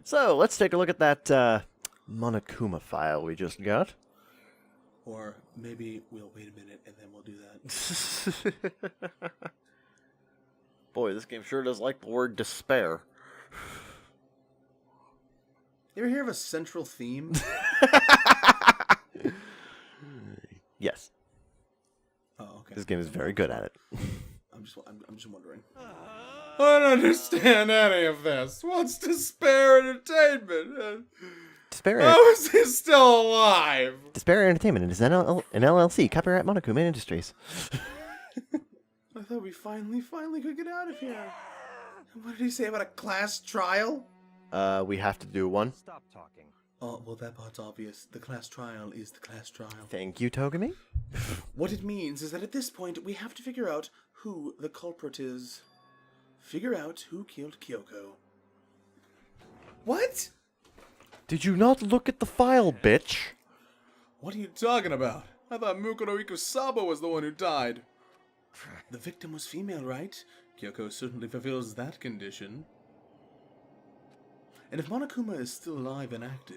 So, let's take a look at that Monokuma file we just got. Or maybe we'll wait a minute and then we'll do that. Boy, this game sure does like the word despair. You ever hear of a central theme? Yes. Oh, okay. This game is very good at it. I'm just wondering. I don't understand any of this. What's Despair Entertainment? How is he still alive? Despair Entertainment is an LLC, copyright Monokuma Industries. I thought we finally could get out of here. What did he say about a class trial? We have to do one. Stop talking. Oh, well, that part's obvious. The class trial is the class trial. Thank you, Togami. What it means is that at this point, we have to figure out who the culprit is. Figure out who killed Kyoko. What? Did you not look at the file, bitch? What are you talking about? I thought Mukuro Ikusaba was the one who died. The victim was female, right? Kyoko certainly fulfills that condition. And if Monokuma is still alive and active,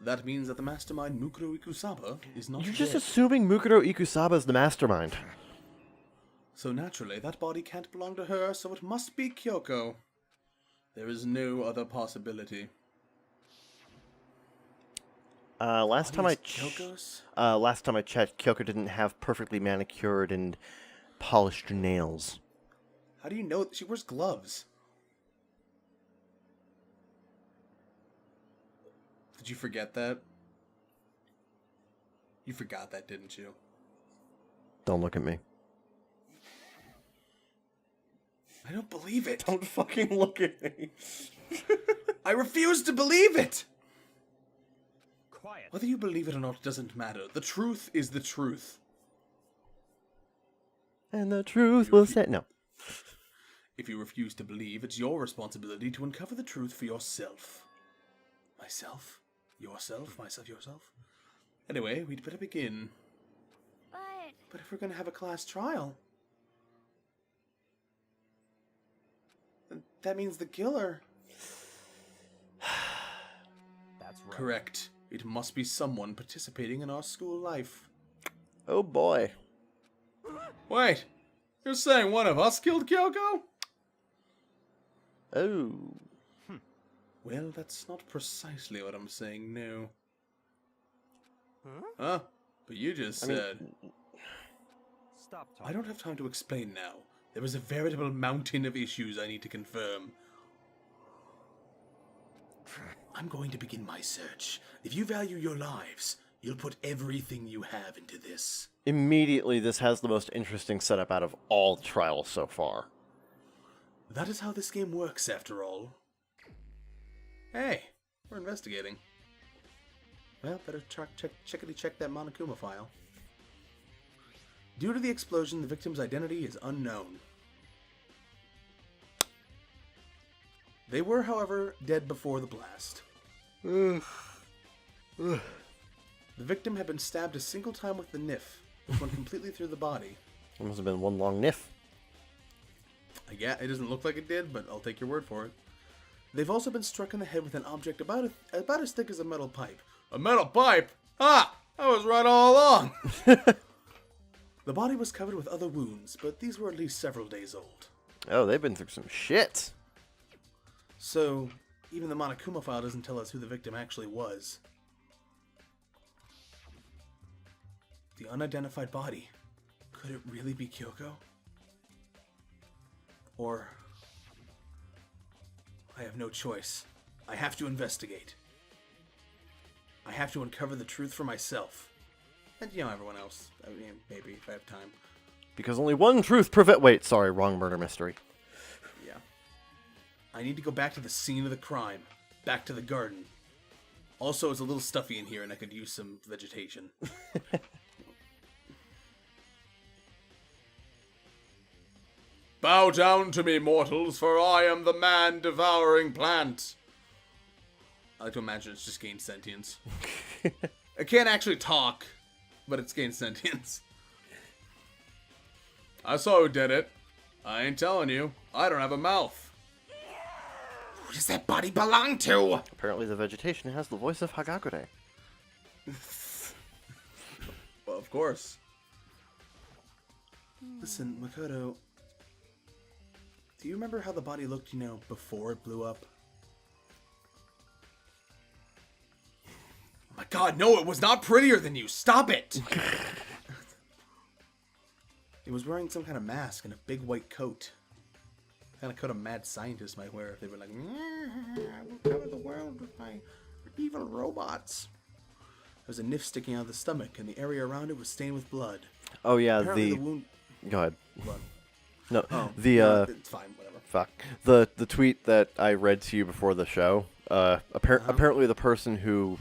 that means that the mastermind Mukuro Ikusaba is not You're dead. just assuming Mukuro Ikusaba is the mastermind. So naturally, that body can't belong to her, so it must be Kyoko. There is no other possibility. Last time I Kyoko's? checked, Kyoko didn't have perfectly manicured and polished nails. How do you know? She wears gloves. Did you forget that? You forgot that, didn't you? Don't look at me. I don't believe it. Don't fucking look at me. I refuse to believe it. Quiet. Whether you believe it or not doesn't matter. The truth is the truth. And the truth will set. No. If you refuse to believe, it's your responsibility to uncover the truth for yourself. Myself? Yourself? Myself? Yourself? Anyway, we'd better begin. But if we're going to have a class trial, then that means the killer. That's right. Correct. It must be someone participating in our school life. Oh boy. Wait, you're saying one of us killed Kyoko? Oh. Well, that's not precisely what I'm saying, no. Huh? But you just said... Stop talking. I don't have time to explain now. There is a veritable mountain of issues I need to confirm. I'm going to begin my search. If you value your lives, you'll put everything you have into this. Immediately, this has the most interesting setup out of all trials so far. That is how this game works, after all. Hey, we're investigating. Well, better check that Monokuma file. Due to the explosion, the victim's identity is unknown. They were, however, dead before the blast. The victim had been stabbed a single time with the knife, which went completely through the body. It must have been one long niff. Yeah, it doesn't look like it did, but I'll take your word for it. They've also been struck in the head with an object about as thick as a metal pipe. A metal pipe? Ha! I was right all along! The body was covered with other wounds, but these were at least several days old. Oh, they've been through some shit. So, even the Monokuma file doesn't tell us who the victim actually was. The unidentified body. Could it really be Kyoko? Or... I have no choice. I have to investigate. I have to uncover the truth for myself. And, everyone else. I mean, maybe, if I have time. Because only one truth prevent. Wait, sorry, wrong murder mystery. Yeah. I need to go back to the scene of the crime. Back to the garden. Also, it's a little stuffy in here and I could use some vegetation. Bow down to me, mortals, for I am the man-devouring plant. I like to imagine it's just gained sentience. It can't actually talk, but it's gained sentience. I saw who did it. I ain't telling you. I don't have a mouth. does that body belong to? Apparently the vegetation has the voice of Hagakure. Well, of course. Listen, Makoto. Do you remember how the body looked, before it blew up? Oh my god, no, it was not prettier than you. Stop it! It was wearing some kind of mask and a big white coat. Kind of coat a mad scientist might wear if they were like, I will cover the world with my evil robots. There was a niff sticking out of the stomach, and the area around it was stained with blood. Oh yeah, Apparently the wound... Go ahead. Blood. No, Oh, the no, it's fine, whatever. fuck. The tweet that I read to you before the show. Apparently the person who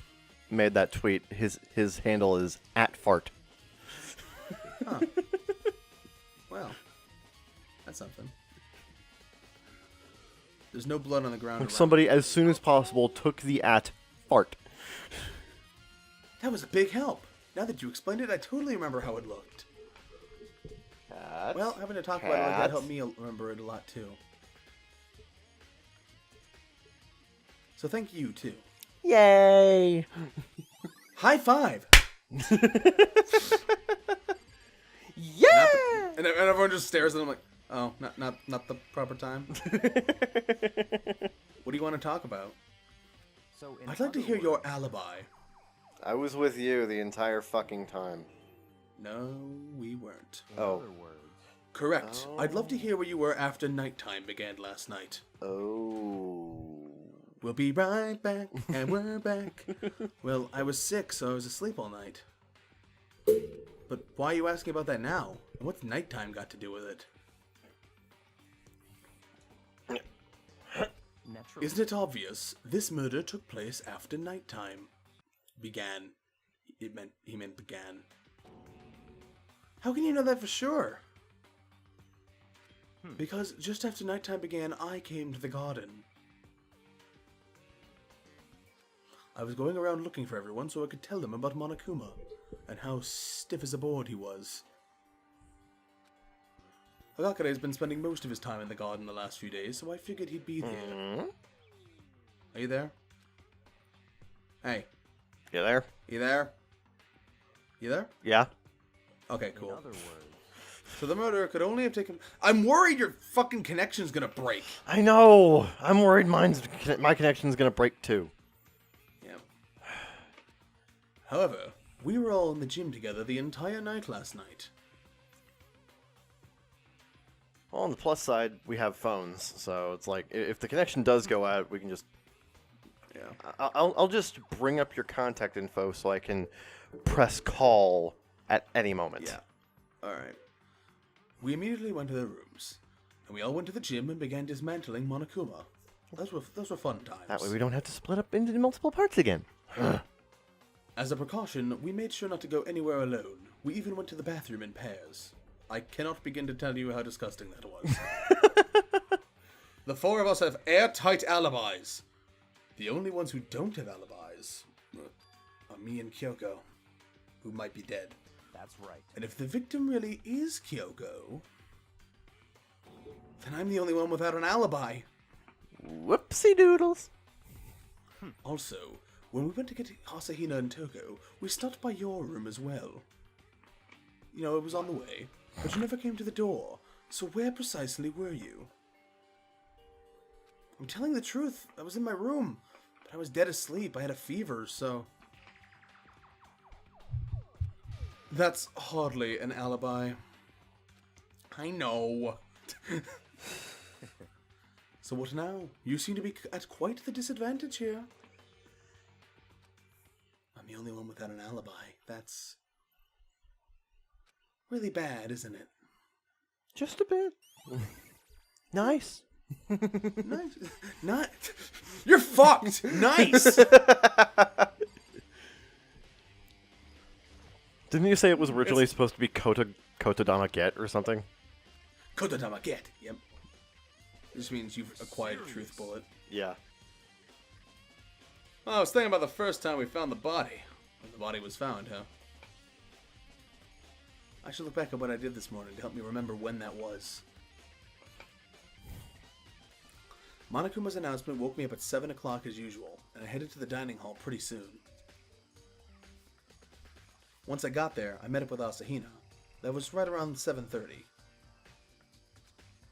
made that tweet, his handle is @fart. Huh. Well, that's something. There's no blood on the ground. Like around. somebody, as soon as possible, took the @fart. That was a big help. Now that you explained it, I totally remember how it looked. Well, having to talk about it like that helped me remember it a lot too. So thank you too. Yay! High five! Yeah! And everyone just stares at him like, oh, not the proper time. What do you want to talk about? So in I'd like to other hear your words- alibi. I was with you the entire fucking time. No, we weren't. In Oh. other words, Correct. I'd love to hear where you were after nighttime began last night. Oh. We'll be right back, and we're back. Well, I was sick, so I was asleep all night. But why are you asking about that now? And what's nighttime got to do with it? naturally, Isn't it obvious? This murder took place after nighttime. Began. He meant began. How can you know that for sure? Because just after nighttime began, I came to the garden. I was going around looking for everyone so I could tell them about Monokuma and how stiff as a board he was. Hagakure has been spending most of his time in the garden the last few days, so I figured he'd be there. Are you there? Hey, You there? you there? You there? Yeah. Okay, in cool. other words, So the murderer could only have taken... I'm worried your fucking connection's gonna break. I know. I'm worried my connection's gonna break too. Yeah. However, we were all in the gym together the entire night last night. Well, on the plus side, we have phones, so it's like if the connection does go out, we can just. Yeah. I'll just bring up your contact info so I can press call at any moment. Yeah. Alright. We immediately went to their rooms, and we all went to the gym and began dismantling Monokuma. Those were fun times. That way we don't have to split up into multiple parts again. As a precaution, we made sure not to go anywhere alone. We even went to the bathroom in pairs. I cannot begin to tell you how disgusting that was. The four of us have airtight alibis. The only ones who don't have alibis are me and Kyoko, who might be dead. that's right. And if the victim really is Kyoko, then I'm the only one without an alibi. Whoopsie doodles. Also, when we went to get Asahina and Toko, we stopped by your room as well. You know, it was on the way, but you never came to the door. So where precisely were you? I'm telling the truth. I was in my room, but I was dead asleep. I had a fever, so... That's hardly an alibi. I know. So what now? You seem to be at quite the disadvantage here. I'm the only one without an alibi. That's really bad, isn't it? Just a bit. Nice. Nice. Not. You're fucked. Nice. Didn't you say it was originally supposed to be Kotodama Get or something? Kotodama get. Yep. This means you've acquired a truth bullet. Yeah. Oh, I was thinking about the first time we found the body. When the body was found, huh? I should look back at what I did this morning to help me remember when that was. Monokuma's announcement woke me up at 7 o'clock as usual, and I headed to the dining hall pretty soon. Once I got there, I met up with Asahina. That was right around 7:30.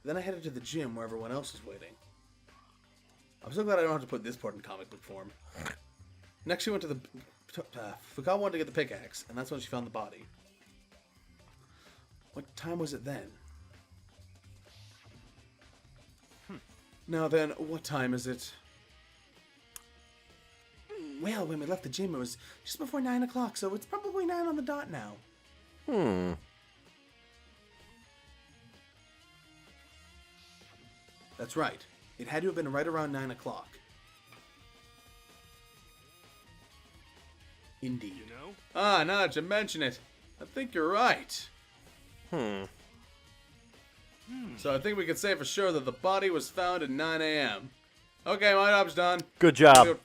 Then I headed to the gym where everyone else was waiting. I'm so glad I don't have to put this part in comic book form. Next she went to the... Fukawa wanted to get the pickaxe, and that's when she found the body. What time was it then? Now then, what time is it? Well, when we left the gym, it was just before 9 o'clock, so it's probably 9 on the dot now. That's right. It had to have been right around 9 o'clock. Indeed. You know? Ah, now that you mention it, I think you're right. So I think we can say for sure that the body was found at 9 a.m. Okay, my job's done. Good job.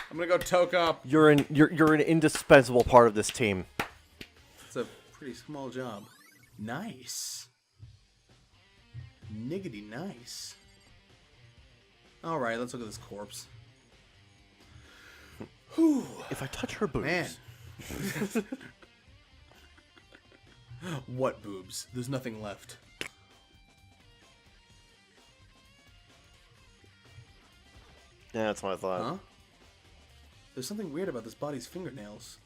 I'm gonna go toke up. You're an indispensable part of this team. It's a pretty small job. Nice. Niggity nice. Alright, let's look at this corpse. Whew. If I touch her boobs. Man. What boobs? There's nothing left. Yeah, that's what I thought. Huh? There's something weird about this body's fingernails.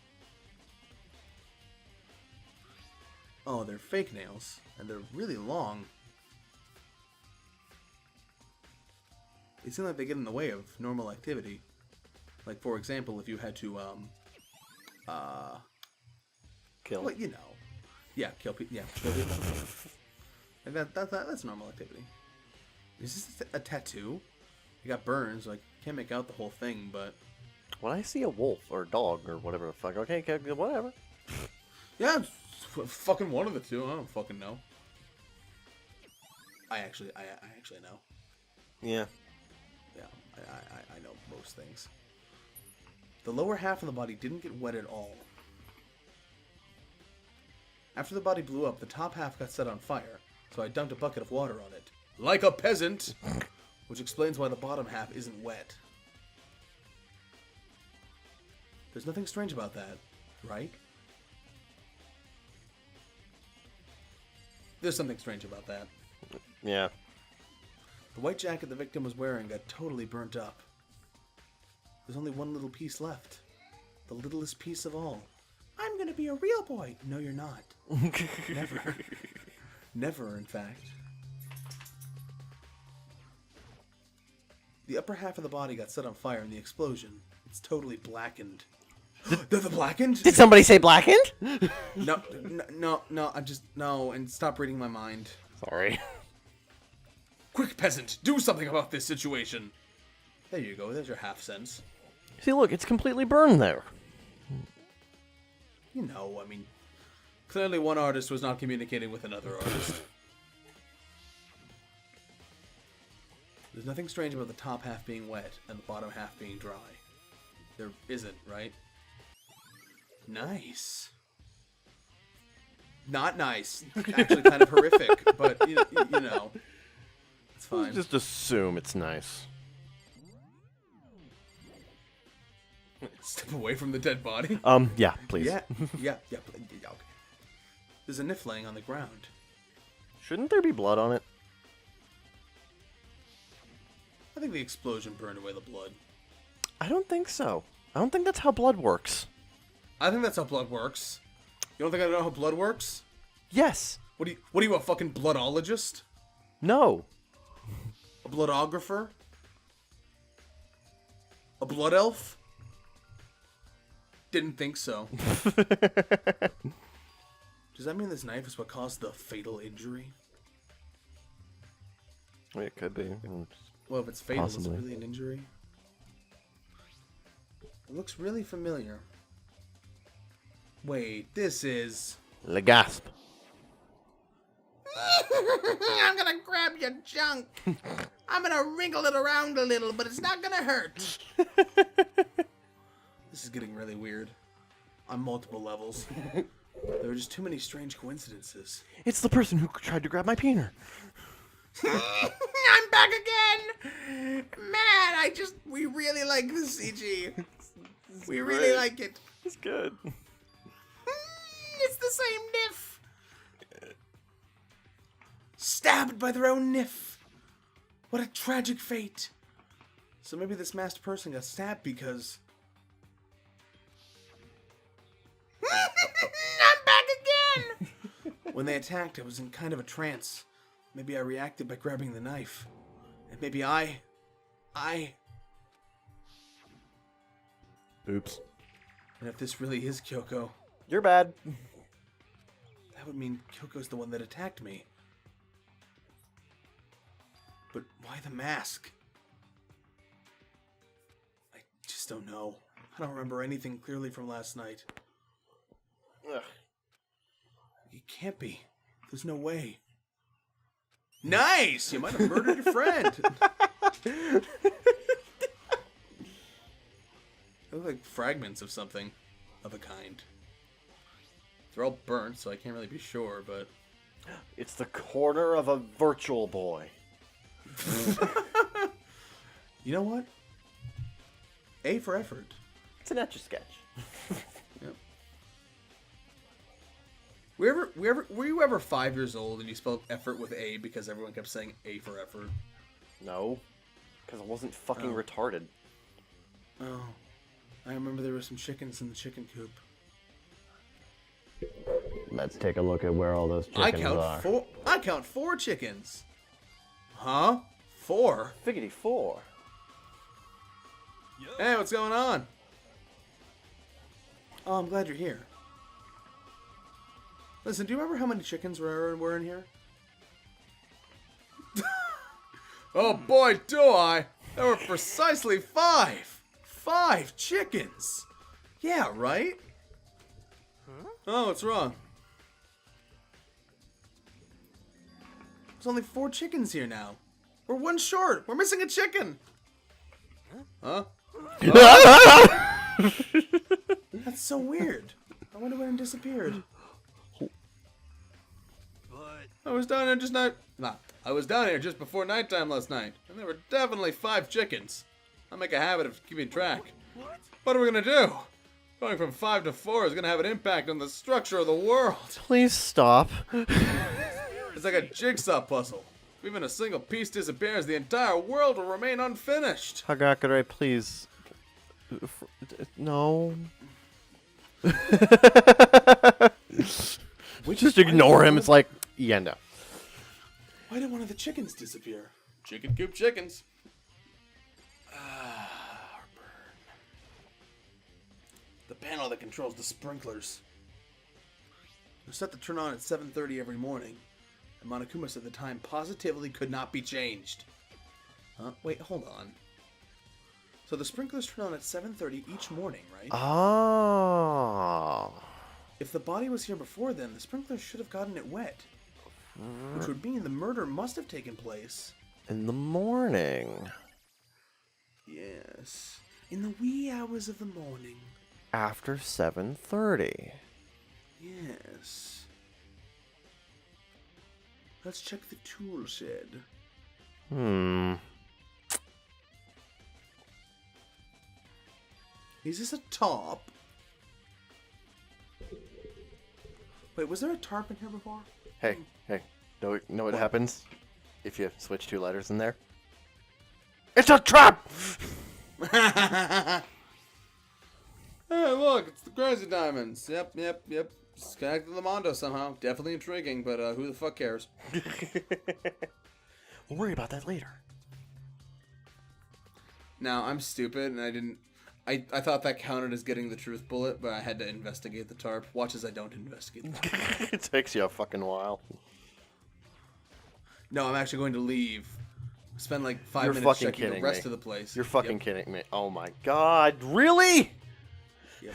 Oh, they're fake nails. And they're really long. They seem like they get in the way of normal activity. Like, for example, if you had to, Kill. well, you know. Yeah, kill people. Yeah, kill people. And that's normal activity. Is this a tattoo? You got burns, like, can't make out the whole thing, but... When I see a wolf or a dog or whatever the fuck, okay, whatever. Yeah, fucking one of the two. I don't fucking know. I actually know. Yeah. Yeah, I know most things. The lower half of the body didn't get wet at all. After the body blew up, the top half got set on fire, so I dumped a bucket of water on it. Like a peasant! Which explains why the bottom half isn't wet. There's nothing strange about that, right? There's something strange about that. Yeah. The white jacket the victim was wearing got totally burnt up. There's only one little piece left. The littlest piece of all. I'm gonna be a real boy! No, you're not. Never. Never, in fact. The upper half of the body got set on fire in the explosion. It's totally blackened. They're the blackened? Did somebody say blackened? No, no, and stop reading my mind. Sorry. Quick, peasant, do something about this situation. There you go, there's your half cents. See, look, it's completely burned there. You know, I mean, clearly one artist was not communicating with another artist. There's nothing strange about the top half being wet and the bottom half being dry. There isn't, right? Nice. Not nice. Actually kind of horrific, but, you know. It's fine. Just assume it's nice. Step away from the dead body? Yeah, please. Yeah. Okay. There's a Nif laying on the ground. Shouldn't there be blood on it? I think the explosion burned away the blood. I don't think so. I don't think that's how blood works. I think that's how blood works. You don't think I know how blood works? Yes. What are you, a fucking bloodologist? No. A bloodographer? A blood elf? Didn't think so. Does that mean this knife is what caused the fatal injury? It could be. Well, if it's fatal, is it Possibly. really an injury? It looks really familiar. Wait, this is... Le gasp. I'm gonna grab your junk. I'm gonna wrinkle it around a little, but it's not gonna hurt. This is getting really weird. On multiple levels. There are just too many strange coincidences. It's the person who tried to grab my peener. I'm back again! Man, we really like this CG. We really great. like it. It's good. It's the same Nif. Stabbed by their own Nif. What a tragic fate. So maybe this masked person got stabbed because... I'm back again! When they attacked, I was in kind of a trance. Maybe I reacted by grabbing the knife. And maybe I... Oops. And if this really is Kyoko, You're bad. that would mean Kyoko's the one that attacked me. But why the mask? I just don't know. I don't remember anything clearly from last night. Ugh. It can't be. There's no way. Nice! You might have murdered your friend. They look like fragments of something. Of a kind. They're all burnt, so I can't really be sure, but... It's the corner of a virtual boy. You know what? A for effort. It's an Etch-a-Sketch. Yep. Were you ever 5 years old and you spelled effort with A because everyone kept saying A for effort? No. Because I wasn't fucking retarded. Oh. I remember there were some chickens in the chicken coop. Let's take a look at where all those chickens are. I count 4 chickens. Huh? 4? Figgity 4. Hey, what's going on? Oh, I'm glad you're here. Listen, do you remember how many chickens were in here? Oh boy, do I! There were precisely 5! 5 chickens! Yeah, right? Huh? Oh, what's wrong? There's only 4 chickens here now. We're 1 short. We're missing a chicken. Huh? That's so weird. I wonder where it disappeared. I was down here I was down here just before nighttime last night, and there were definitely 5 chickens. I make a habit of keeping track. What are we gonna do? Going from 5 to 4 is gonna have an impact on the structure of the world. Please stop. It's like a jigsaw puzzle. If even a single piece disappears, the entire world will remain unfinished. Hagakure, please. No. We just ignore him. It's like, yeah, no. Why did one of the chickens disappear? Chicken coop chickens. The panel that controls the sprinklers. They're set to turn on at 7:30 every morning. And Monokuma said the time positively could not be changed. Huh? Wait, hold on. So the sprinklers turn on at 7:30 each morning, right? Oh. If the body was here before then, the sprinklers should have gotten it wet. Which would mean the murder must have taken place. In the morning. Yes. In the wee hours of the morning. After 7:30. Yes. Let's check the tool shed. Is this a top? Wait, was there a tarp in here before? Hey, know what happens if you switch 2 letters in there? It's a trap! Hey, look, it's the crazy diamonds. Yep. It's connected to the Mondo somehow. Definitely intriguing, but who the fuck cares? We'll worry about that later. Now, I'm stupid, and I didn't... I thought that counted as getting the truth bullet, but I had to investigate the tarp. Watch as I don't investigate the tarp. It takes you a fucking while. No, I'm actually going to leave. Spend like 5 You're minutes fucking checking the kidding rest me. of the place. You're fucking Yep. kidding me. Oh my god. Really? Yep.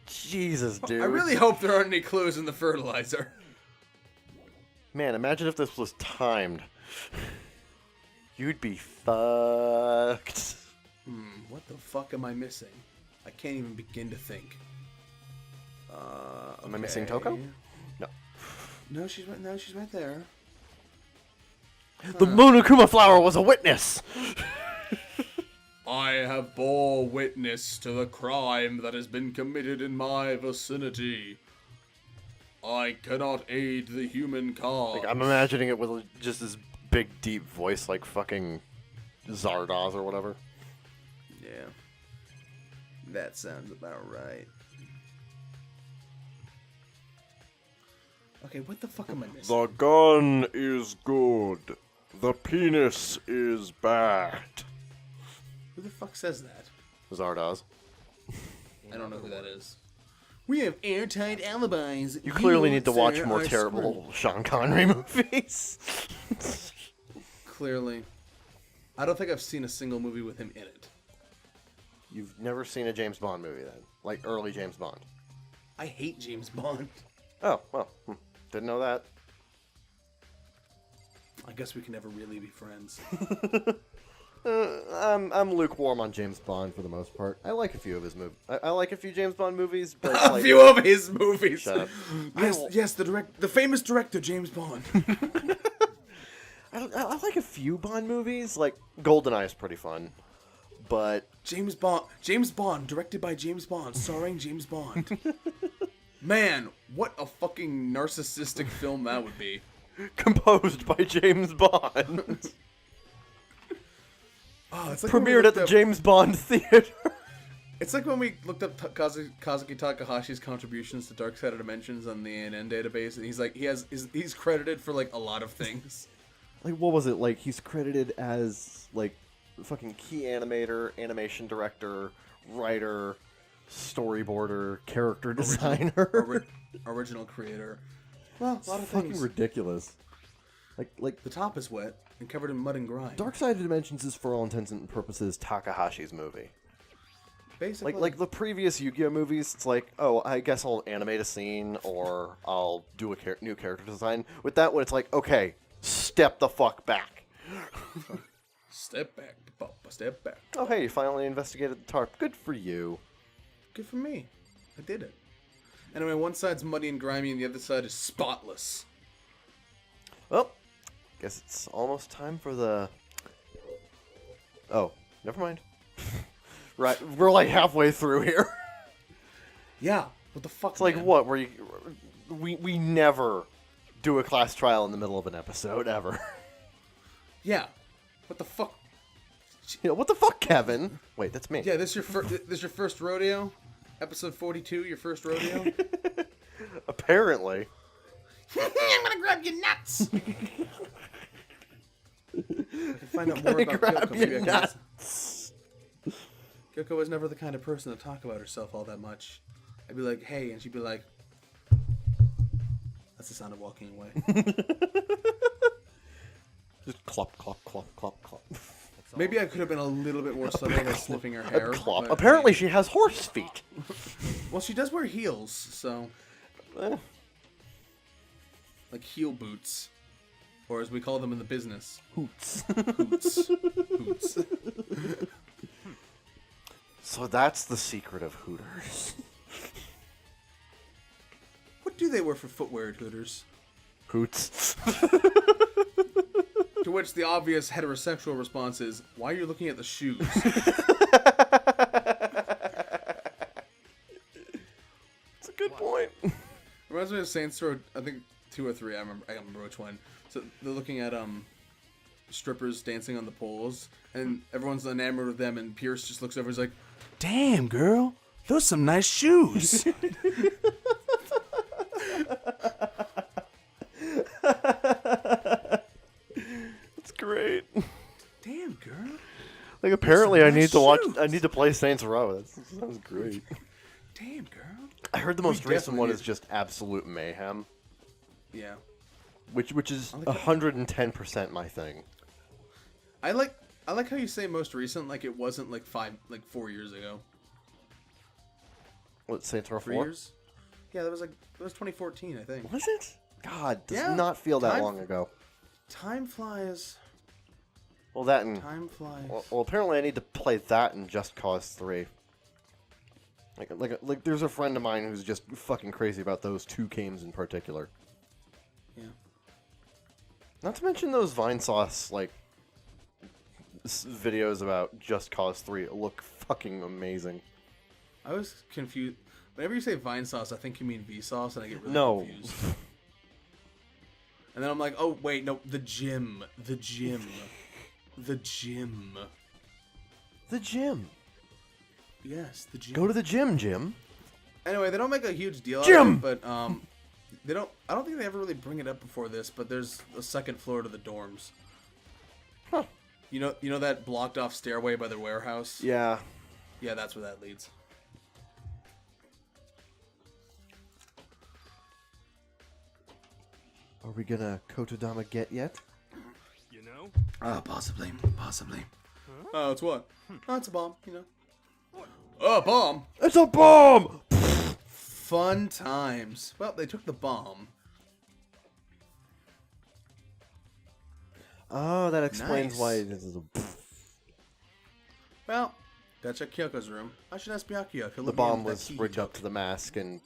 Jesus, dude. I really hope there aren't any clues in the fertilizer. Man, imagine if this was timed. You'd be fucked. What the fuck am I missing? I can't even begin to think. Am I missing Toko? No. No, she's right there. The Monokuma flower was a witness! I have bore witness to the crime that has been committed in my vicinity. I cannot aid the human cause. Like, I'm imagining it with just this big, deep voice like fucking Zardoz or whatever. Yeah. That sounds about right. Okay, what the fuck am I missing? The gun is good. The penis is bad. Who the fuck says that? Zardoz. I don't know who that is. We have airtight alibis. You clearly need to watch sir, more are terrible Sean Connery movies. Clearly. I don't think I've seen a single movie with him in it. You've never seen a James Bond movie then? Like early James Bond? I hate James Bond. Oh, well, didn't know that. I guess we can never really be friends. I'm lukewarm on James Bond for the most part. I like a few of his movies. I like a few James Bond movies, but A few of his movies. Shut up. Yes, the famous director James Bond. I like a few Bond movies. Like GoldenEye is pretty fun, but James Bond, directed by James Bond, starring James Bond. Man, what a fucking narcissistic film that would be. composed by James Bond. Oh, it's like Premiered at the James Bond Theater. It's like when we looked up Kazuki Takahashi's contributions to Dark Side of Dimensions on the ANN database, and he's like, he's credited for like a lot of things. Like, what was it? Like, he's credited as like fucking key animator, animation director, writer, storyboarder, character designer, original creator. Well, a lot of fucking things. ridiculous. Like The top is wet and covered in mud and grime. Dark Side of Dimensions is, for all intents and purposes, Takahashi's movie. Basically, Like the previous Yu-Gi-Oh movies, it's like, oh, I guess I'll animate a scene or I'll do a new character design. With that one, it's like, okay, step the fuck back. Step back, Papa, step back. Oh, hey, you finally investigated the TARP. Good for you. Good for me. I did it. Anyway, one side's muddy and grimy and the other side is spotless. Well, guess it's almost time for the... Oh, never mind. Right, we're like halfway through here. Yeah, what the fuck? It's like, what? We never do a class trial in the middle of an episode, ever. Yeah, what the fuck? You know, what the fuck, Kevin? Wait, that's me. Yeah, this your first rodeo? Episode 42, your first rodeo? Apparently. I'm gonna grab your nuts! Find out more about Grab Kyoko. your Maybe I can nuts. Kyoko was never the kind of person to talk about herself all that much. I'd be like, hey, and she'd be like, that's the sound of walking away. Just clop, clop, clop, clop, clop. Maybe I could have been a little bit more subtle by sniffing her hair. Clop. but- Apparently she has horse feet. Well, she does wear heels, so... Like heel boots. Or as we call them in the business, Hoots. hoots. Hoots. So that's the secret of Hooters. What do they wear for footwear at Hooters? Hoots. To which the obvious heterosexual response is, why are you looking at the shoes? That's a good point. Reminds me of Saints Row, I think 2 or 3, I don't remember which one. So they're looking at strippers dancing on the poles, and everyone's enamored with them, and Pierce just looks over and is like, damn, girl, those some nice shoes. That's great. Damn, girl. Like, apparently I nice need to watch, shoes. I need to play Saints Row. That sounds great. Damn, girl. I heard the most recent definitely one need- is just absolute mayhem, Yeah. which is like that. 110% my thing. I like how you say most recent, like it wasn't like 4 years ago. What, Saints Row 3 4? years? Yeah, that was 2014, I think. Was it? God, does Yeah, not feel that time- long ago. Time flies. Well, that and Time flies. well, apparently I need to play that and Just Cause 3. Like, there's a friend of mine who's just fucking crazy about those two games in particular. Yeah. Not to mention those Vine Sauce, like, videos about Just Cause 3 look fucking amazing. I was confused. Whenever you say Vine Sauce, I think you mean Vsauce, and I get really confused. And then I'm like, oh, wait, no, the gym. The gym. The gym. The gym. Yes, the gym. Go to the gym, Jim. Anyway, they don't make a huge deal out Gym! of it, but, they don't, I don't think they ever really bring it up before this, but there's a second floor to the dorms. Huh. You know that blocked off stairway by the warehouse? Yeah. Yeah, that's where that leads. Are we gonna Kotodama get yet? You know? Possibly. Huh? Oh, it's what? Oh, it's a bomb, you know. Oh, bomb! It's a bomb! Fun times. Well, they took the bomb. Oh, that explains Nice. why this is a... Well, gotta check Kyoko's room. I should ask Byakuya. The bomb was rigged up to the mask, and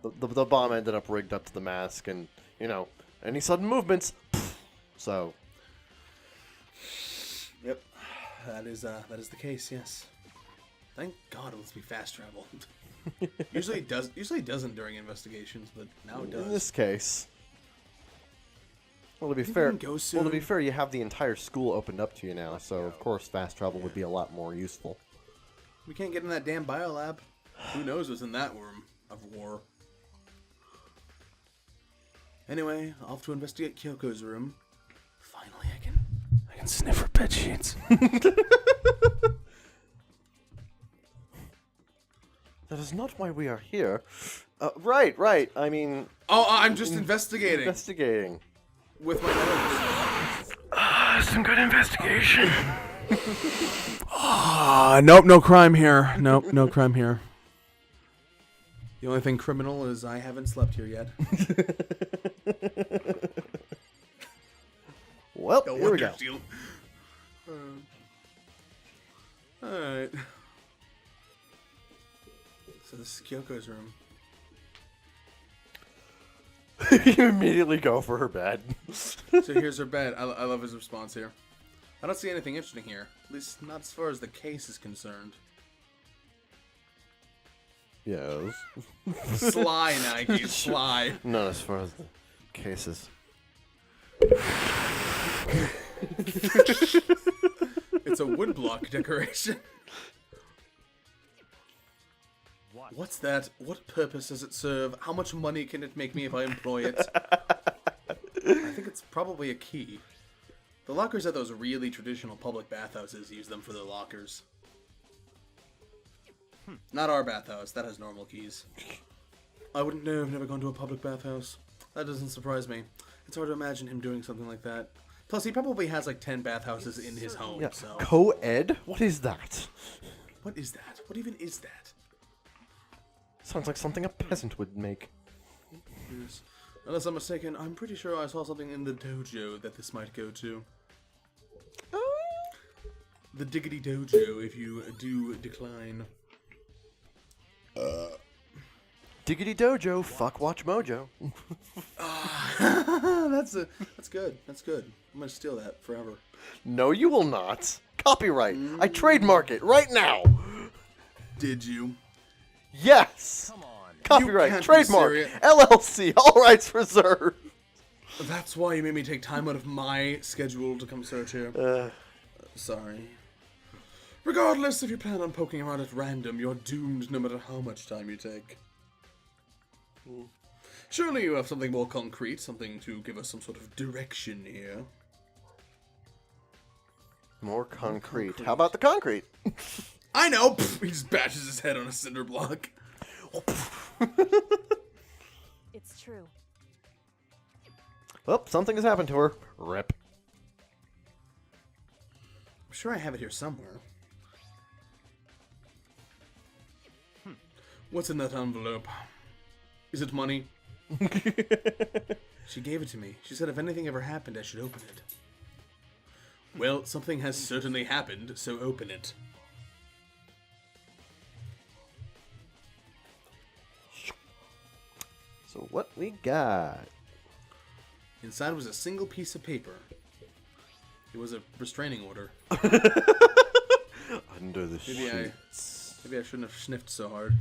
the bomb ended up rigged up to the mask, and, you know, any sudden movements, so... Yep, that is the case. Yes. Thank God it lets me fast travel. Usually it doesn't during investigations, but now it does. In this case... Well, to be You fair, can go soon. you have the entire school opened up to you now, so of course fast travel would be a lot more useful. We can't get in that damn biolab. Who knows what's in that room of war? Anyway, off to investigate Kyoko's room. Finally, I can sniff her bed sheets. That is not why we are here. Right. I mean... Oh, I'm just investigating. Investigating. With my nose. Some good investigation. Nope, no crime here. Nope, no crime here. The only thing criminal is I haven't slept here yet. Well, No here we wonder, go. Steel. Alright. So this is Kyoko's room. You immediately go for her bed. So here's her bed. I love his response here. I don't see anything interesting here. At least not as far as the case is concerned. Yes. Sly, Nike. Sly. Not as far as the cases. It's a woodblock decoration. What's that? What purpose does it serve? How much money can it make me if I employ it? I think it's probably a key. The lockers at those really traditional public bathhouses use them for their lockers. Not our bathhouse. That has normal keys. I wouldn't know. I've never gone to a public bathhouse. That doesn't surprise me. It's hard to imagine him doing something like that. Plus, he probably has like 10 bathhouses in his home. Yeah. So. Co-ed? What is that? What is that? What even is that? Sounds like something a peasant would make. Yes. Unless I'm mistaken, I'm pretty sure I saw something in the dojo that this might go to. The Diggity Dojo, if you do decline. Diggity Dojo, fuck Watch Mojo. That's good. That's good. I'm gonna steal that forever. No, you will not. Copyright. I trademark it right now. Did you? Yes. Come on. Copyright, can't be trademark, serious. LLC, all rights reserved. That's why you made me take time out of my schedule to come search here. Sorry. Regardless, if you plan on poking around at random, you're doomed no matter how much time you take. Surely you have something more concrete, something to give us some sort of direction here. More concrete. How about the concrete? I know! Pfft, he just bashes his head on a cinder block. It's true. Well, something has happened to her. Rip. I'm sure I have it here somewhere. What's in that envelope? Is it money? She gave it to me. She said if anything ever happened, I should open it. Well, something has certainly happened, so open it. So what we got? Inside was a single piece of paper. It was a restraining order. Under the sheets. Maybe I shouldn't have sniffed so hard.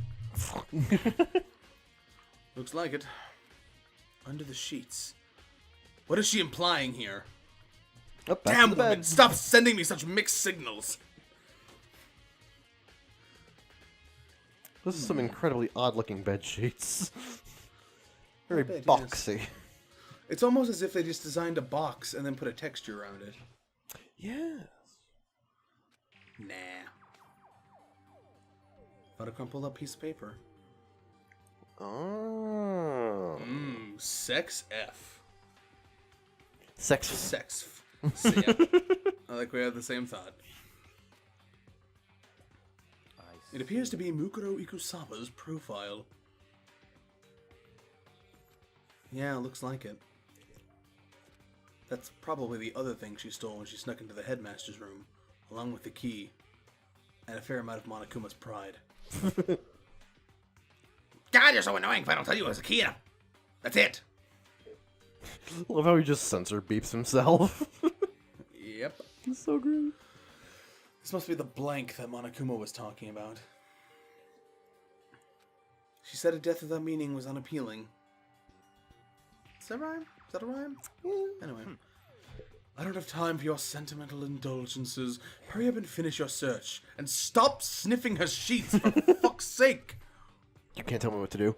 Looks like it. Under the sheets. What is she implying here? Oh, back Damn to the woman, bed. stop sending me such mixed signals. This is some incredibly odd-looking bed sheets. Very bed, yes. boxy. It's almost as if they just designed a box and then put a texture around it. Yes. Nah. Found a crumpled up piece of paper. Oh. Sex F. Sex. Sex. Yeah. I like we have the same thought. It appears to be Mukuro Ikusawa's profile. Yeah, looks like it. That's probably the other thing she stole when she snuck into the headmaster's room, along with the key, and a fair amount of Monokuma's pride. God, you're so annoying if I don't tell you it was a key. That's it. Love how he just censor beeps himself. Yep. It's so great. This must be the blank that Monokuma was talking about. She said a death without meaning was unappealing. Is that rhyme? Is that a rhyme? Anyway. I don't have time for your sentimental indulgences. Hurry up and finish your search. And stop sniffing her sheets, for fuck's sake! You can't tell me what to do.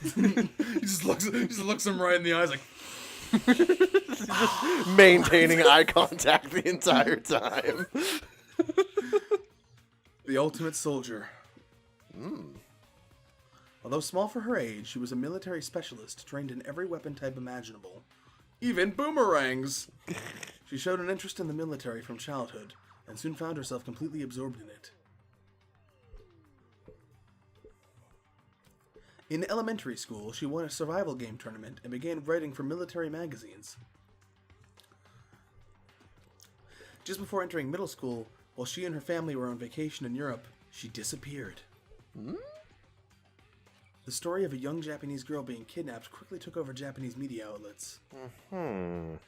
He just looks him right in the eyes like... Maintaining eye contact the entire time. The ultimate soldier. Although small for her age, she was a military specialist trained in every weapon type imaginable. Even boomerangs! She showed an interest in the military from childhood, and soon found herself completely absorbed in it. In elementary school, she won a survival game tournament and began writing for military magazines. Just before entering middle school, while she and her family were on vacation in Europe, she disappeared. The story of a young Japanese girl being kidnapped quickly took over Japanese media outlets. An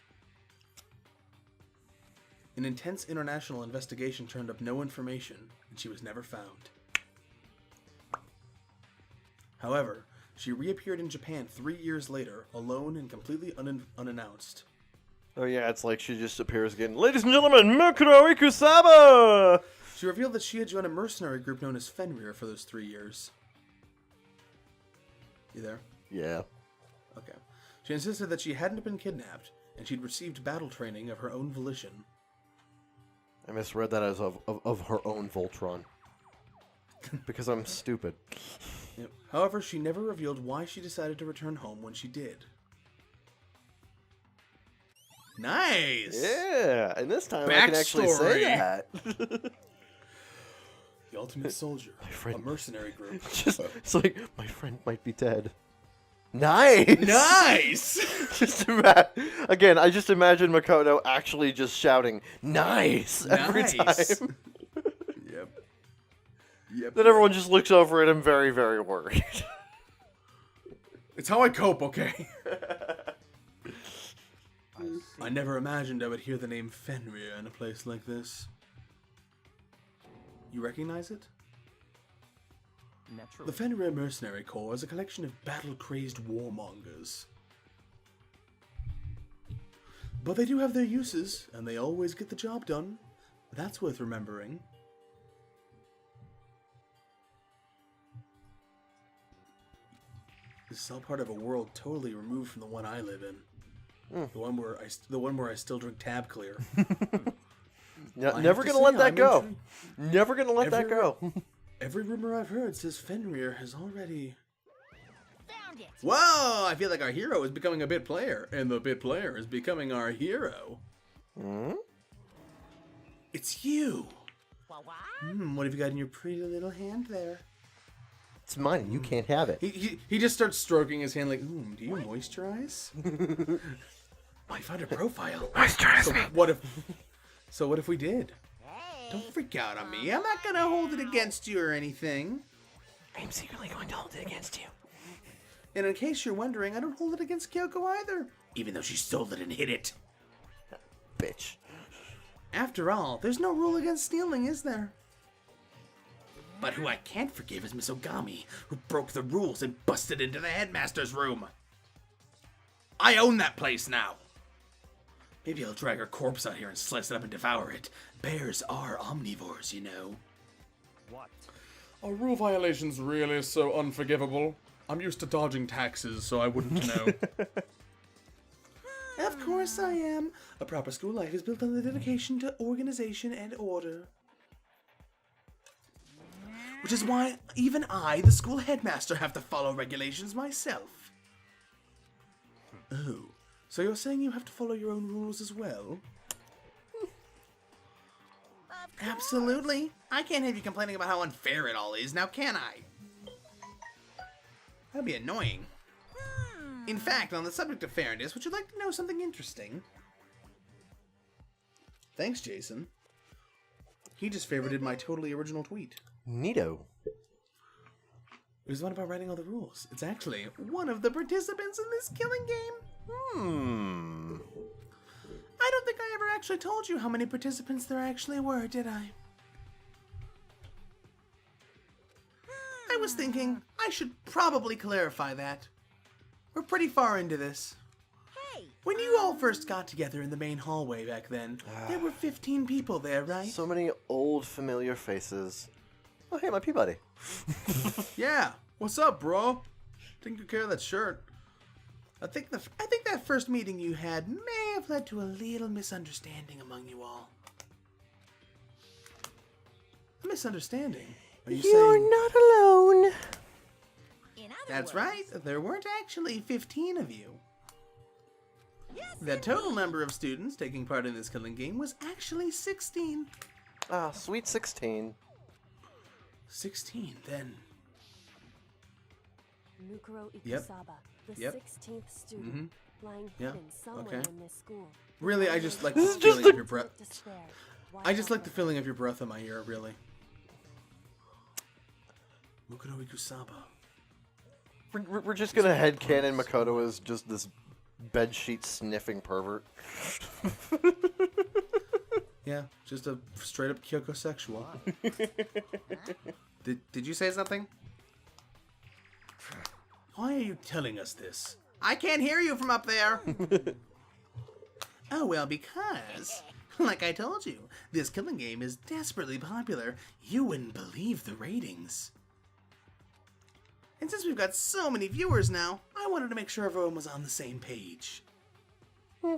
intense international investigation turned up no information, and she was never found. However, she reappeared in Japan 3 years later, alone and completely unannounced. Oh yeah, it's like she just appears again. Ladies and gentlemen, Mukuro Ikusawa! She revealed that she had joined a mercenary group known as Fenrir for those 3 years. You there? Yeah. Okay. She insisted that she hadn't been kidnapped, and she'd received battle training of her own volition. I misread that as of her own Voltron. Because I'm stupid. Yep. However, she never revealed why she decided to return home when she did. Nice! Yeah, and this time I can actually say that. The ultimate soldier, a mercenary group. It's like, my friend might be dead. Nice! Nice! Again, I just imagine Makoto actually just shouting, nice! Every time. Yep. Then everyone just looks over at him very, very worried. It's how I cope, okay? I never imagined I would hear the name Fenrir in a place like this. You recognize it? Naturally. The Fenrir Mercenary Corps is a collection of battle-crazed warmongers. But they do have their uses, and they always get the job done. That's worth remembering. This is all part of a world totally removed from the one I live in. The one where I still drink Tab Clear. Never gonna let that go. Never gonna let that go. Every rumor I've heard says Fenrir has already... Found it. Whoa! I feel like our hero is becoming a bit player, and the bit player is becoming our hero. It's you! What have you got in your pretty little hand there? It's mine, and you can't have it. He just starts stroking his hand like, do you moisturize? I found a profile. Moisturize me. So what if we did? Don't freak out on me. I'm not gonna hold it against you or anything. I'm secretly going to hold it against you. And in case you're wondering, I don't hold it against Kyoko either, even though she stole it and hid it. Bitch. After all, there's no rule against stealing, is there? But who I can't forgive is Miss Ogami, who broke the rules and busted into the headmaster's room. I own that place now. Maybe I'll drag her corpse out here and slice it up and devour it. Bears are omnivores, you know. What? Are rule violations really so unforgivable? I'm used to dodging taxes, so I wouldn't know. Of course I am. A proper school life is built on the dedication to organization and order. Which is why even I, the school headmaster, have to follow regulations myself. Oh, so you're saying you have to follow your own rules as well? Absolutely. I can't have you complaining about how unfair it all is, now can I? That'd be annoying. In fact, on the subject of fairness, would you like to know something interesting? Thanks, Jason. He just favorited my totally original tweet. Neato. It was the one about writing all the rules. It's actually one of the participants in this killing game. I don't think I ever actually told you how many participants there actually were, did I? I was thinking I should probably clarify that. We're pretty far into this. Hey! When you all first got together in the main hallway back then, there were 15 people there, right? So many old familiar faces. Oh, hey, my Peabody. Yeah. What's up, bro? Taking good care of that shirt. I think that first meeting you had may have led to a little misunderstanding among you all. A misunderstanding? Are you saying... not alone. In other That's words, right. There weren't actually 15 of you. Yes, The total number of students taking part in this killing game was actually 16. Ah, sweet 16. 16, then. Mukuro Yep. Ikusaba, the Yep. 16th student, lying Yeah. hidden somewhere Okay. in this school. Really, I just like the This is just feeling of your breath. Despair. Why I just like the not? feeling of your breath in my ear, really. Mukuro Ikusaba. We're just gonna headcanon Makoto as just this bedsheet sniffing pervert. Yeah, just a straight up Kyoko sexual. Did you say something? Why are you telling us this? I can't hear you from up there. Oh, well, because, like I told you, this killing game is desperately popular. You wouldn't believe the ratings. And since we've got so many viewers now, I wanted to make sure everyone was on the same page. I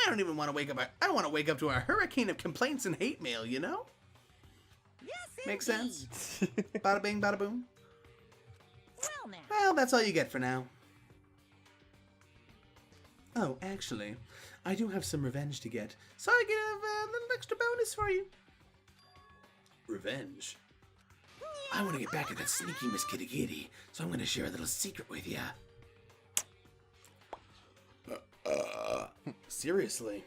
don't even want to wake up. I don't want to wake up to a hurricane of complaints and hate mail, you know? yes, Makes indeed. sense. Bada bing, bada boom. Well, now. Well, that's all you get for now. Oh, actually, I do have some revenge to get, so I give a little extra bonus for you. Revenge? I want to get back at that sneaky Miss Kitty Kitty, so I'm going to share a little secret with ya. Seriously?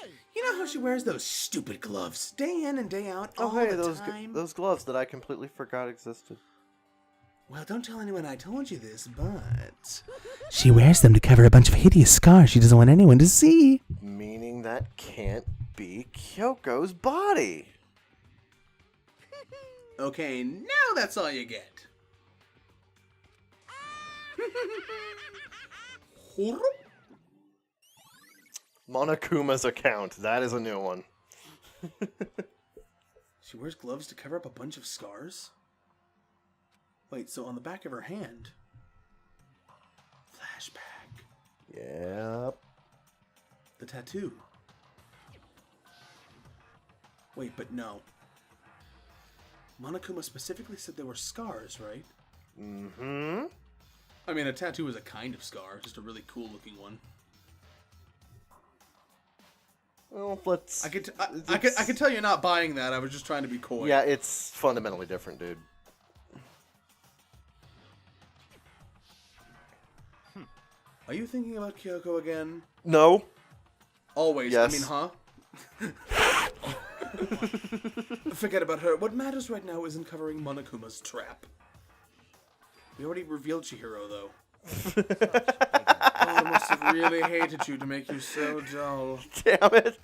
Hey! You know how she wears those stupid gloves day in and day out all Oh, hey, the time? those gloves that I completely forgot existed. Well, don't tell anyone I told you this, but... She wears them to cover a bunch of hideous scars she doesn't want anyone to see. Meaning that can't be Kyoko's body. Okay, now that's all you get. Monokuma's account. That is a new one. She wears gloves to cover up a bunch of scars? Wait, so on the back of her hand... Flashback. Yep. The tattoo. Wait, but no. Monokuma specifically said there were scars, right? Mm-hmm. I mean, a tattoo is a kind of scar, just a really cool looking one. Well, let's... I could tell you're not buying that. I was just trying to be coy. Yeah, it's fundamentally different, dude. Are you thinking about Kyoko again? No. Always. Yes. I mean, huh? Forget about her. What matters right now is uncovering Monokuma's trap. We already revealed Chihiro, though. Oh, I must have really hated you to make you so dull. Damn it.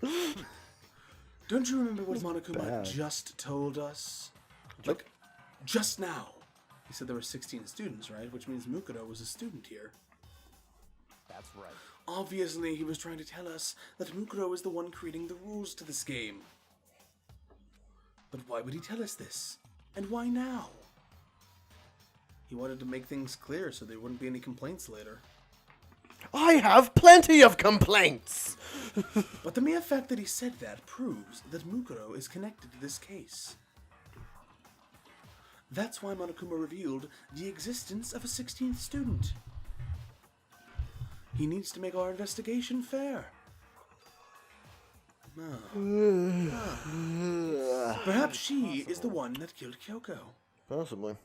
Don't you remember what Monokuma bad. just told us? Like, just now. He said there were 16 students, right? Which means Mukuro was a student here. That's right. Obviously, he was trying to tell us that Mukuro is the one creating the rules to this game. But why would he tell us this? And why now? He wanted to make things clear so there wouldn't be any complaints later. I have plenty of complaints. But the mere fact that he said that proves that Mukuro is connected to this case. That's why Monokuma revealed the existence of a 16th student. He needs to make our investigation fair. Perhaps she is the one that killed Kyoko. Possibly.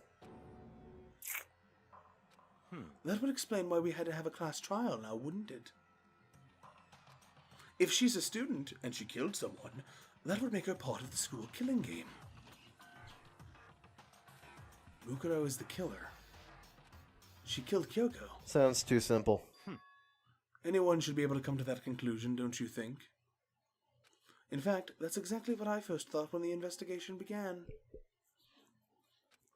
That would explain why we had to have a class trial now, wouldn't it? If she's a student and she killed someone, that would make her part of the school killing game. Mukuro is the killer. She killed Kyoko. Sounds too simple. Anyone should be able to come to that conclusion, don't you think? In fact, that's exactly what I first thought when the investigation began.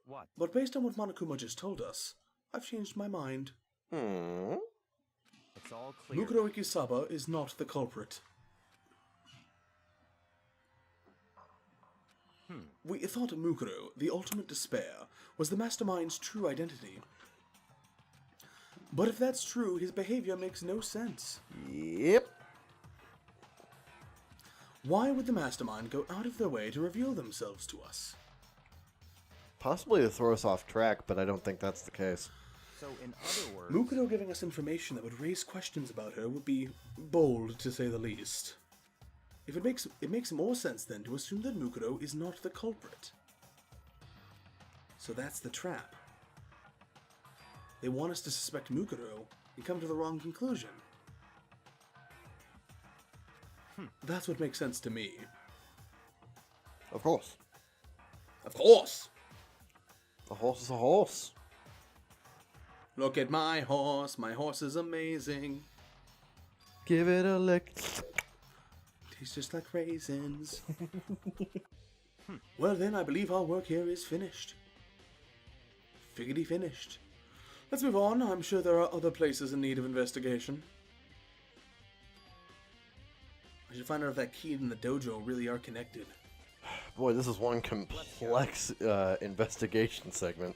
What? But based on what Monokuma just told us, I've changed my mind. It's all clear. Mukuro Ikisaba is not the culprit. We thought Mukuro, the ultimate despair, was the mastermind's true identity. But if that's true, his behavior makes no sense. Yep. Why would the mastermind go out of their way to reveal themselves to us? Possibly to throw us off track, but I don't think that's the case. So, in other words, Mukuro giving us information that would raise questions about her would be bold, to say the least. If it makes more sense then to assume that Mukuro is not the culprit. So that's the trap. They want us to suspect Mukuro and come to the wrong conclusion. That's what makes sense to me. Of course. Of course! A horse is a horse. Look at my horse is amazing. Give it a lick. Tastes just like raisins. Well then, I believe our work here is finished. Figgity finished. Let's move on. I'm sure there are other places in need of investigation. I should find out if that key and the dojo really are connected. Boy, this is one complex investigation segment.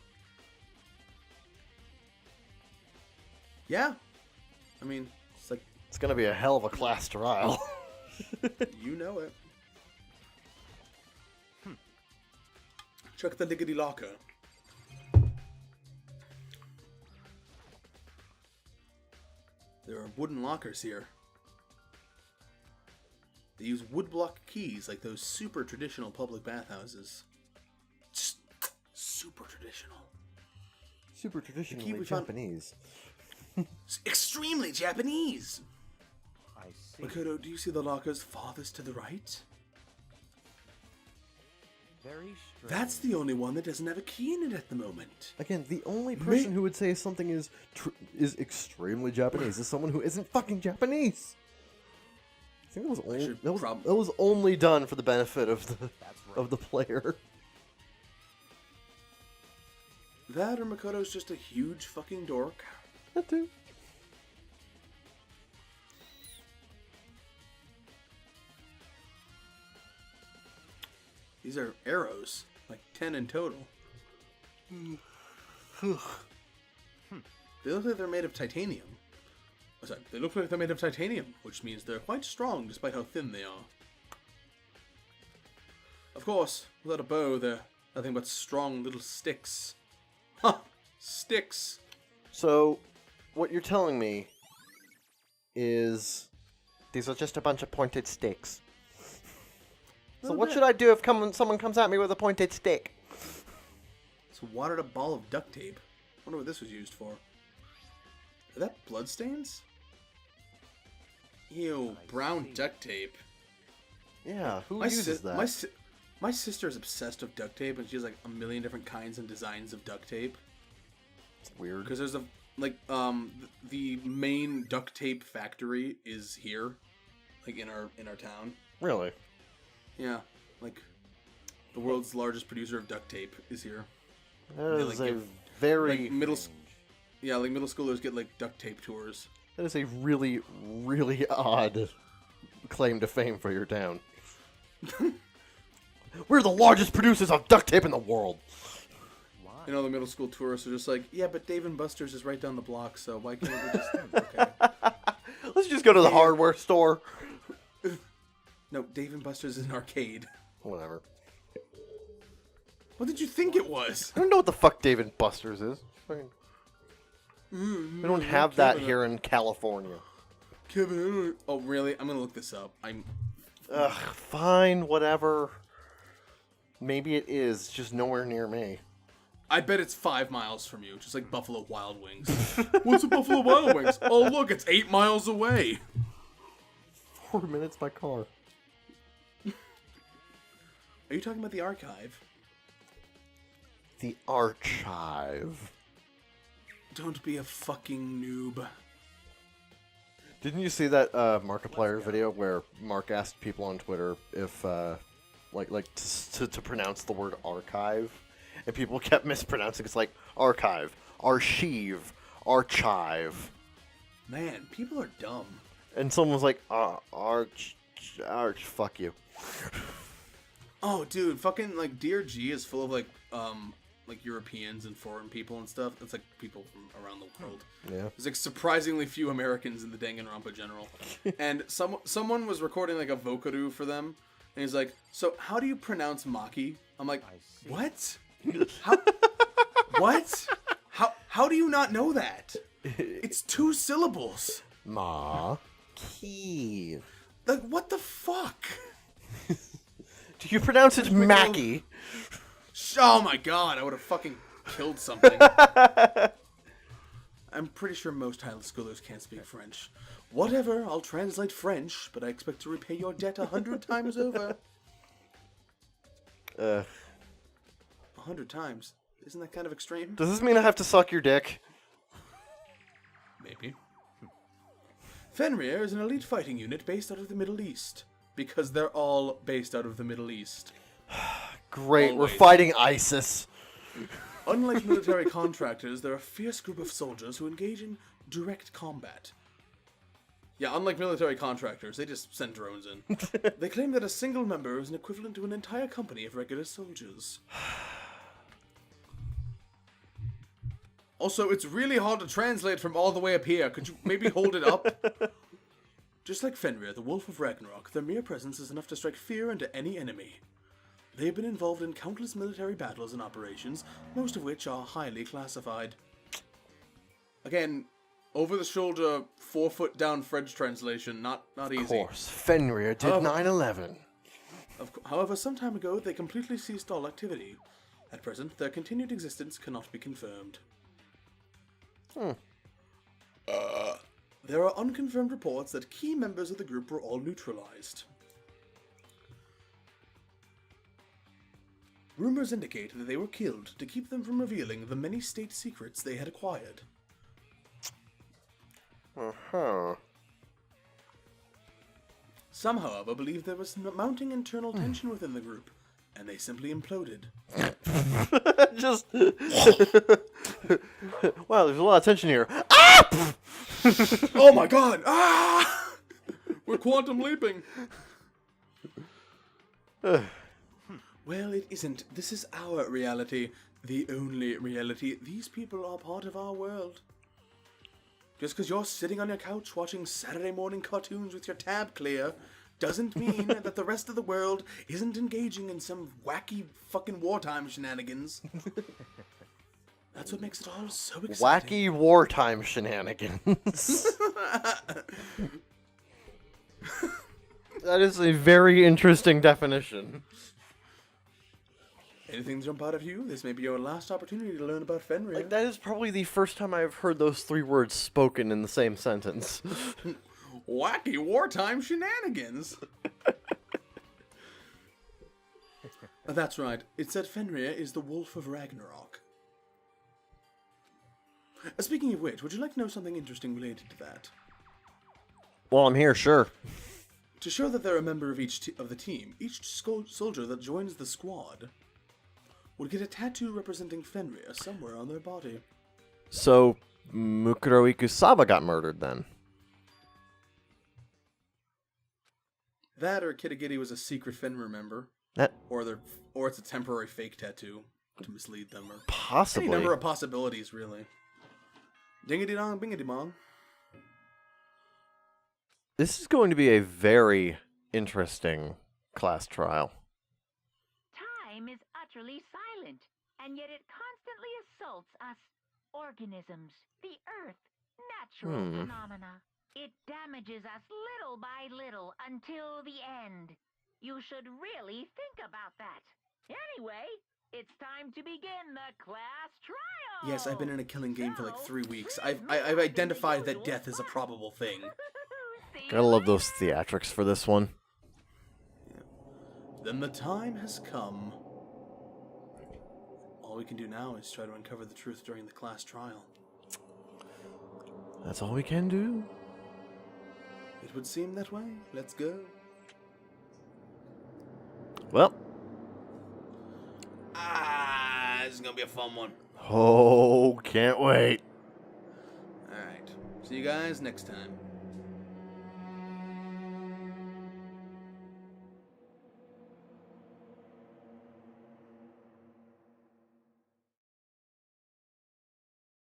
Yeah. I mean, it's like, It's gonna be a hell of a class trial. you know it. Check the diggity locker. There are wooden lockers here. They use woodblock keys like those super traditional public bathhouses. Just super traditional. Super traditionally we found- Japanese. It's extremely Japanese! I see. Makoto, do you see the lockers farthest to the right? Very strange. That's the only one that doesn't have a key in it at the moment. Again, the only person who would say something is extremely Japanese is someone who isn't fucking Japanese. I think that was only done for the benefit of the That's right. of the player. That or Makoto's just a huge fucking dork. That too. These are arrows, like 10 in total. They look like they're made of titanium. Oh, sorry, they look like they're made of titanium, which means they're quite strong despite how thin they are. Of course, without a bow, they're nothing but strong little sticks. Ha! Sticks! So, what you're telling me is these are just a bunch of pointed sticks. So what should I do if someone comes at me with a pointed stick? It's a watered up ball of duct tape. Wonder what this was used for. Are that bloodstains? Ew, brown duct tape. Yeah, who uses that? My sister is obsessed with duct tape, and she has like a million different kinds and designs of duct tape. It's weird. Because there's the main duct tape factory is here, like in our town. Really? Yeah, like the world's largest producer of duct tape is here. That They, is like, a give, very... like middle schoolers get like duct tape tours. That is a really, really odd claim to fame for your town. We're the largest producers of duct tape in the world. You know, the middle school tourists are just like, yeah, but Dave and Buster's is right down the block, so why can't we just... Okay. Let's just go to the hardware store. No, Dave and Buster's is an arcade. Whatever. What did you think it was? I don't know what the fuck Dave and Buster's is. Fucking- We don't have that here in California. Kevin, oh really? I'm gonna look this up. Ugh, fine, whatever. Maybe it is, just nowhere near me. I bet it's 5 miles from you, just like Buffalo Wild Wings. What's a Buffalo Wild Wings? Oh look, it's 8 miles away. 4 minutes by car. Are you talking about the archive? The archive. Don't be a fucking noob. Didn't you see that Markiplier video where Mark asked people on Twitter if, to pronounce the word archive, and people kept mispronouncing. It's like archive, archive, archive, Man, people are dumb. and someone was like, arch, fuck you. Oh, dude, fucking like Dear G is full of like Europeans and foreign people and stuff. It's like people from around the world. Yeah. There's like surprisingly few Americans in the Danganronpa general. And someone was recording like a vocoder for them, and he's like, "So how do you pronounce Maki?" I'm like, "What? How? What? How do you not know that? It's 2 syllables. Ma. Key. Like what the fuck?" Do you pronounce it Mackie? Oh my god, I would have fucking killed something. I'm pretty sure most high schoolers can't speak French. Whatever, I'll translate French, but I expect to repay your debt 100 times over. 100 times? Isn't that kind of extreme? Does this mean I have to suck your dick? Maybe. Fenrir is an elite fighting unit based out of the Middle East. Because they're all based out of the Middle East. Great, Always. we're fighting ISIS. Unlike military contractors, they're a fierce group of soldiers who engage in direct combat. Yeah, unlike military contractors, they just send drones in. They claim that a single member is an equivalent to an entire company of regular soldiers. Also, it's really hard to translate from all the way up here. Could you maybe hold it up? Just like Fenrir, the Wolf of Ragnarok, their mere presence is enough to strike fear into any enemy. They have been involved in countless military battles and operations, most of which are highly classified. Again, over-the-shoulder, 4-foot-down French translation, not easy. Of course, Fenrir did 9/11. However, some time ago, they completely ceased all activity. At present, their continued existence cannot be confirmed. There are unconfirmed reports that key members of the group were all neutralized. Rumors indicate that they were killed to keep them from revealing the many state secrets they had acquired. Uh-huh. Some, however, believe there was mounting internal tension within the group, and they simply imploded. Just... wow, there's a lot of tension here. Ah! Oh my god! Ah! We're quantum leaping! Well, it isn't. This is our reality. The only reality. These people are part of our world. Just because you're sitting on your couch watching Saturday morning cartoons with your tab clear doesn't mean that the rest of the world isn't engaging in some wacky fucking wartime shenanigans. That's what makes it all so exciting. Wacky wartime shenanigans. That is a very interesting definition. Anything jump out of you? This may be your last opportunity to learn about Fenrir. Like, that is probably the first time I've heard those 3 words spoken in the same sentence. Wacky wartime shenanigans! That's right. It said Fenrir is the Wolf of Ragnarok. Speaking of which, would you like to know something interesting related to that? Well, I'm here, sure. To show that they're a member of of the team, each soldier that joins the squad would get a tattoo representing Fenrir somewhere on their body. So, Mukuro Ikusaba got murdered then. That or Kitagiri was a secret Fenrir member. That Or it's a temporary fake tattoo to mislead them. Or possibly. any number of possibilities, really. Dingity dong, bingity bong. This is going to be a very interesting class trial. Time is utterly silent, and yet it constantly assaults us organisms, the Earth, natural phenomena. It damages us little by little until the end. You should really think about that. Anyway, it's time to begin the class trial. Yes, I've been in a killing game for like 3 weeks. please I've move identified into that death is a probable thing. See Gotta you love those later. theatrics for this one. Then the time has come. All we can do now is try to uncover the truth during the class trial. That's all we can do. It would seem that way. Let's go. Well, This is gonna be a fun one. oh, can't wait. Alright. See you guys next time.